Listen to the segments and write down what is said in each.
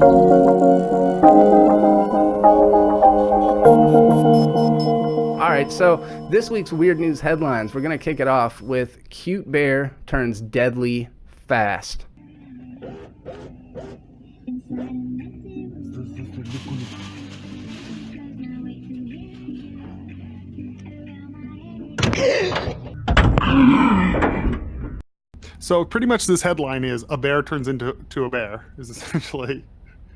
All right, so this week's Weird News headlines, we're going to kick it off with cute bear turns deadly fast. So pretty much this headline is a bear turns into a bear is essentially.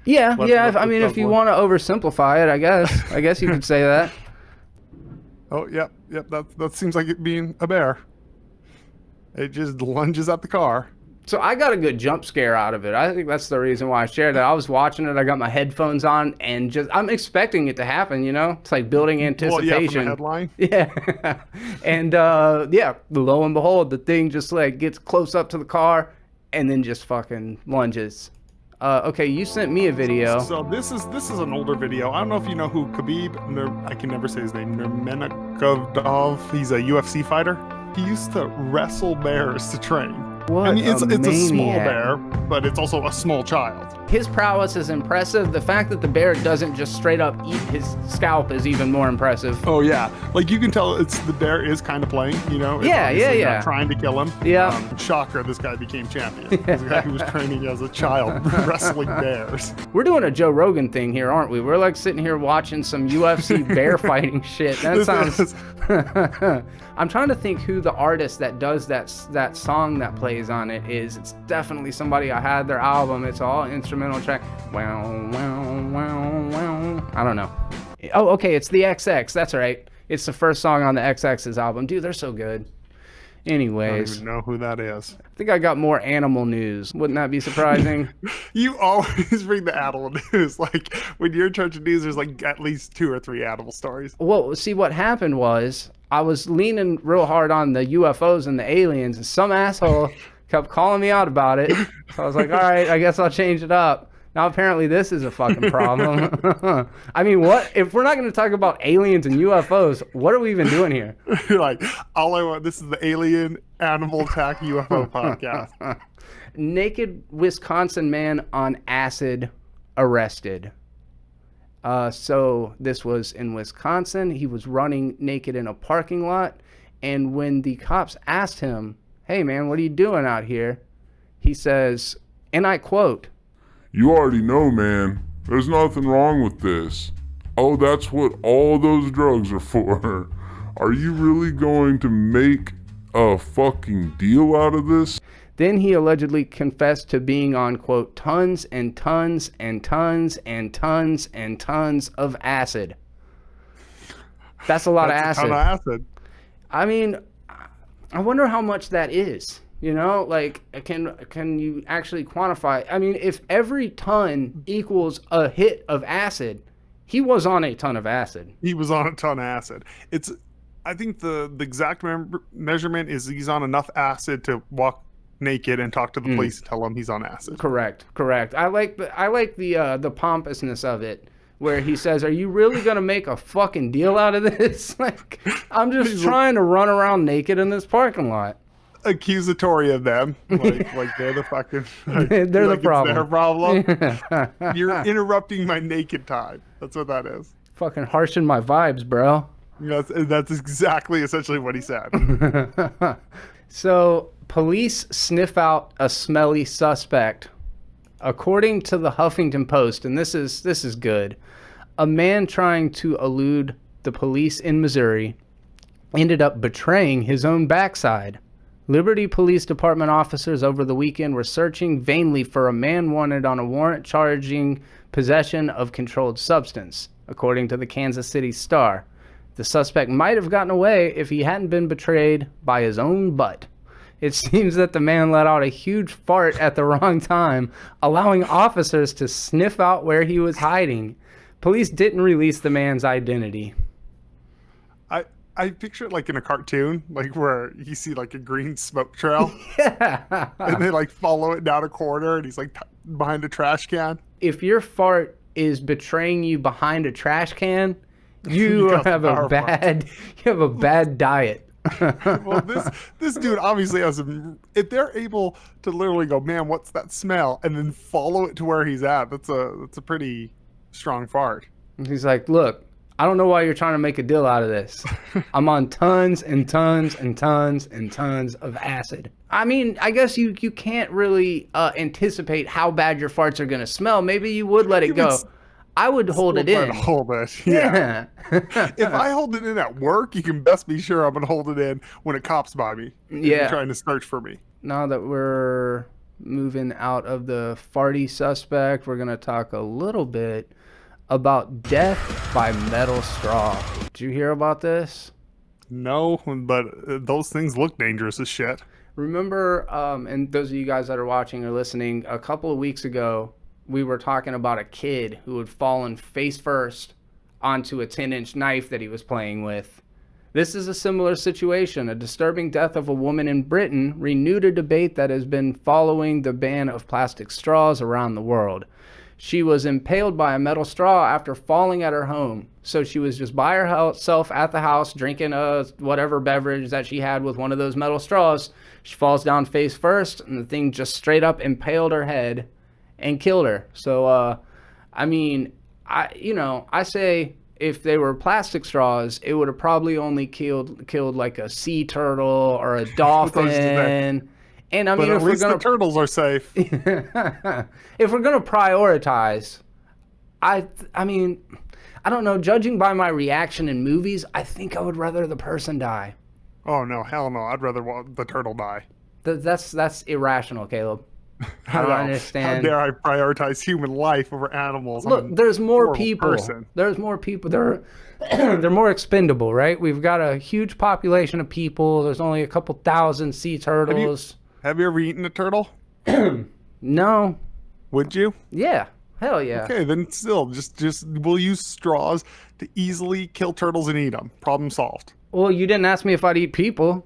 Yeah, I mean, if you want to oversimplify it, I guess you could say that. Oh, yep. That seems like it being a bear. It just lunges at the car. So I got a good jump scare out of it. I think that's the reason why I shared it. I was watching it. I got my headphones on, and I'm expecting it to happen. You know, it's like building anticipation. Well, yeah, from the headline. Yeah, and lo and behold, the thing just like gets close up to the car, and then just fucking lunges. Okay, you sent me a video. So this is an older video. I don't know if you know who Khabib. I can never say his name. Nurmagomedov. He's a UFC fighter. He used to wrestle bears to train. What I mean, it's a small maniac. bear, but it's also a small child. His prowess is impressive. The fact that the bear doesn't just straight up eat his scalp is even more impressive. Oh yeah, like you can tell the bear is kind of playing. You know. It's Yeah. Not trying to kill him. Yeah. Shocker! This guy became champion. This guy who was training as a child wrestling bears. We're doing a Joe Rogan thing here, aren't we? We're like sitting here watching some UFC bear fighting shit. That sounds. I'm trying to think who the artist that does that song that plays on it is. It's definitely somebody. I had their album. It's all instrumental track. Wow. I don't know. Oh, okay. It's the XX. That's right. It's the first song on the XX's album. Dude, they're so good. Anyways. I don't even know who that is. I think I got more animal news. Wouldn't that be surprising? You always bring the animal news. Like, when you're in charge of news, there's like at least 2 or 3 animal stories. Well, see, what happened was I was leaning real hard on the UFOs and the aliens, and some asshole kept calling me out about it. So I was like, all right, I guess I'll change it up. Now, apparently, this is a fucking problem. I mean, what? If we're not going to talk about aliens and UFOs, what are we even doing here? You're like, all I want, this is the Alien Animal Attack UFO podcast. Naked Wisconsin man on acid arrested. So this was in Wisconsin. He was running naked in a parking lot. And when the cops asked him, hey, man, what are you doing out here? He says, and I quote, "You already know, man. There's nothing wrong with this. Oh, that's what all those drugs are for. Are you really going to make a fucking deal out of this?" Then he allegedly confessed to being on, quote, tons and tons and tons and tons and tons of acid. That's a lot of acid. A ton of acid. I mean, I wonder how much that is. You know, like, can you actually quantify? I mean, if every ton equals a hit of acid, he was on a ton of acid. He was on a ton of acid. I think the exact measurement is he's on enough acid to walk naked and talk to the police and tell them he's on acid. Correct. I like the pompousness of it, where he says, "Are you really gonna make a fucking deal out of this? Like, I'm just trying to run around naked in this parking lot." Accusatory of them, like they're the fucking they're the problem. It's their problem. You're interrupting my naked time. That's what that is. Fucking harshing my vibes, bro. That's exactly essentially what he said. So police sniff out a smelly suspect. According to the Huffington Post, and this is good, a man trying to elude the police in Missouri ended up betraying his own backside. Liberty Police Department officers over the weekend were searching vainly for a man wanted on a warrant charging possession of controlled substance, according to the Kansas City Star. The suspect might have gotten away if he hadn't been betrayed by his own butt. It seems that the man let out a huge fart at the wrong time, allowing officers to sniff out where he was hiding. Police didn't release the man's identity. I picture it like in a cartoon, like where you see like a green smoke trail. Yeah. And they like follow it down a corner and he's like behind a trash can. If your fart is betraying you behind a trash can, you have a bad diet. Well, this dude obviously has a. If they're able to literally go, man, what's that smell, and then follow it to where he's at, that's a pretty strong fart. He's like, look, I don't know why you're trying to make a deal out of this. I'm on tons and tons and tons and tons of acid. I mean, I guess you can't really anticipate how bad your farts are going to smell. Maybe you would let it go. I would hold it Try in. to hold it. Yeah. If I hold it in at work, you can best be sure I'm gonna hold it in when a cop's by me. and Yeah. Trying to search for me. Now that we're moving out of the farty suspect, we're going to talk a little bit about death by metal straw. Did you hear about this? No, but those things look dangerous as shit. Remember, and those of you guys that are watching or listening, a couple of weeks ago, we were talking about a kid who had fallen face first onto a 10-inch knife that he was playing with. This is a similar situation. A disturbing death of a woman in Britain renewed a debate that has been following the ban of plastic straws around the world. She was impaled by a metal straw after falling at her home. So she was just by herself at the house drinking whatever beverage that she had with one of those metal straws. She falls down face first, and the thing just straight up impaled her head and killed her. So, I mean, I say if they were plastic straws, it would have probably only killed like a sea turtle or a dolphin. And I mean, But if at least we're the gonna turtles are safe. if we're gonna prioritize, I mean, I don't know. Judging by my reaction in movies, I think I would rather the person die. Oh no, hell no! I'd rather the turtle die. That's irrational, Caleb. I don't How understand. dare I prioritize human life over animals? Look, I'm a there's more horrible people. person. There's more people. They're more expendable, right? We've got a huge population of people. There's only a couple thousand sea turtles. Have you ever eaten a turtle? No. Would you? Yeah. Hell yeah. Okay, then still, just we'll use straws to easily kill turtles and eat them. Problem solved. Well, you didn't ask me if I'd eat people.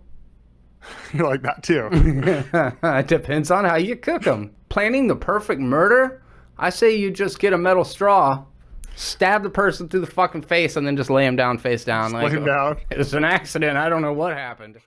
You're like that too. It depends on how you cook them. Planning the perfect murder? I say you just get a metal straw, stab the person through the fucking face, and then just lay him down face down. Lay him down. It was an accident. I don't know what happened.